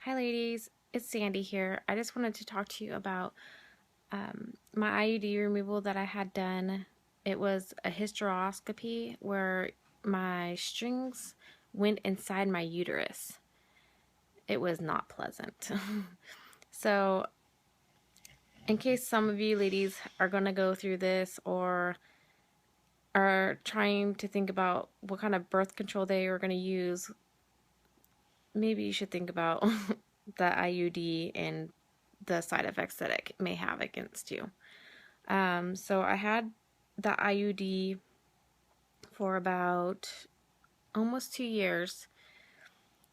Hi ladies, it's Sandy here. I just wanted to talk to you about my IUD removal that I had done. It was a hysteroscopy where my strings went inside my uterus. It was not pleasant. So in case some of you ladies are going to go through this or are trying to think about what kind of birth control they are going to use, maybe you should think about the IUD and the side effects that it may have against you. So I had the IUD for about almost 2 years,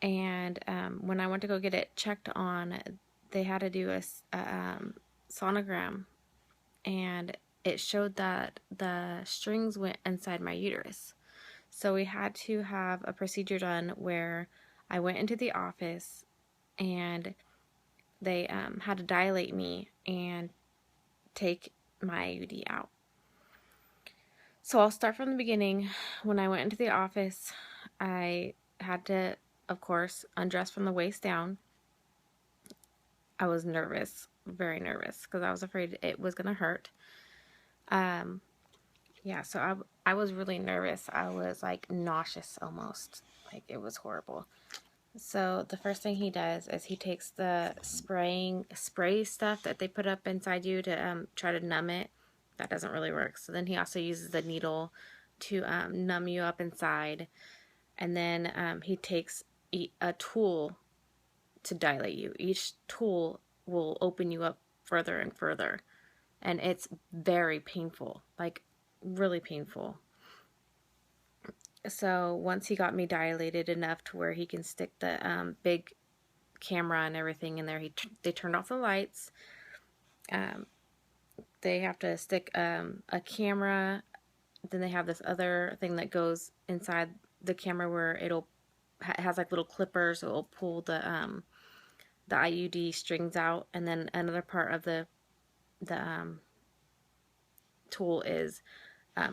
and when I went to go get it checked on, they had to do a sonogram, and it showed that the strings went inside my uterus. So we had to have a procedure done where I went into the office and they had to dilate me and take my IUD out. So I'll start from the beginning. When I went into the office, I had to, of course, undress from the waist down. I was nervous, very nervous, because I was afraid it was going to hurt. Yeah, so I was really nervous. I was like nauseous almost. Like it was horrible. So the first thing he does is he takes the spray stuff that they put up inside you to try to numb it. That doesn't really work. So then he also uses the needle to numb you up inside. And then he takes a tool to dilate you. Each tool will open you up further and further. And it's very painful, like really painful. So once he got me dilated enough to where he can stick the big camera and everything in there, they turned off the lights. They have to stick a camera. Then they have this other thing that goes inside the camera where it has like little clippers. So it'll pull the IUD strings out, and then another part of the tool is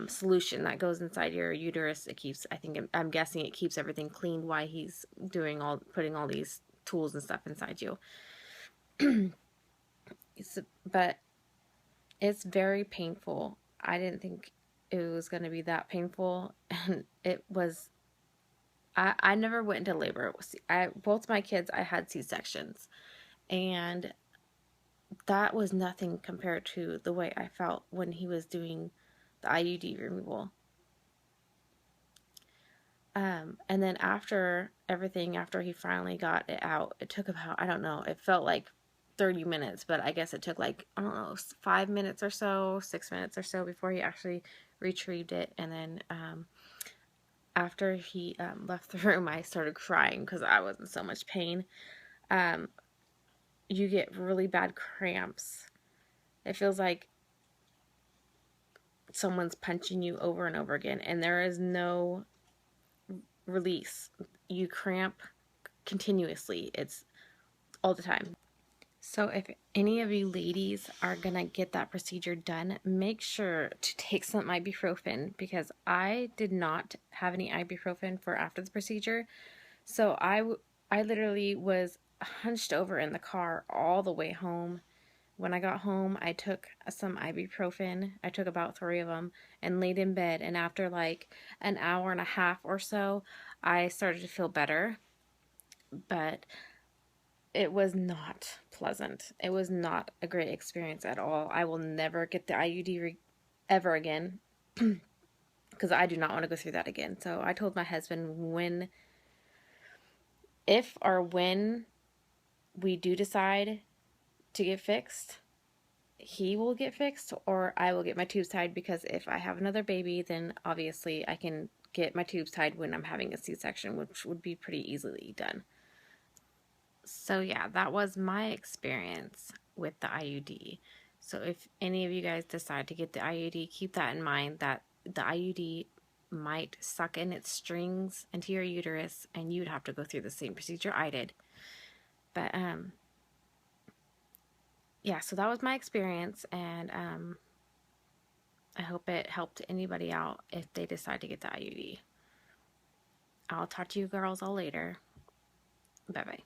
solution that goes inside your uterus. It keeps, I'm guessing it keeps everything clean while he's putting all these tools and stuff inside you. But it's very painful. I didn't think it was going to be that painful, and it was. I never went into labor. Both my kids, I had C-sections, and that was nothing compared to the way I felt when he was doing the IUD removal. And then after everything, after he finally got it out, it took about, I don't know, it felt like 30 minutes, but I guess it took like, I don't know, 5 minutes or so, 6 minutes or so before he actually retrieved it. And then after he left the room, I started crying because I was in so much pain. You get really bad cramps. It feels like someone's punching you over and over again, and there is no release. You cramp continuously. It's all the time. So if any of you ladies are gonna get that procedure done, make sure to take some ibuprofen, because I did not have any ibuprofen for after the procedure. So I literally was hunched over in the car all the way home. When I got home, I took some ibuprofen. I took about 3 of them and laid in bed. And after like an hour and a half or so, I started to feel better. But it was not pleasant. It was not a great experience at all. I will never get the IUD ever again, because I do not want to go through that again. So I told my husband, if or when we do decide to get fixed, he will get fixed or I will get my tubes tied, because if I have another baby, then obviously I can get my tubes tied when I'm having a C-section, which would be pretty easily done. So yeah, that was my experience with the IUD. So if any of you guys decide to get the IUD, keep that in mind, that the IUD might suck in its strings into your uterus and you'd have to go through the same procedure I did. But yeah, so that was my experience, and I hope it helped anybody out if they decide to get the IUD. I'll talk to you girls all later. Bye-bye.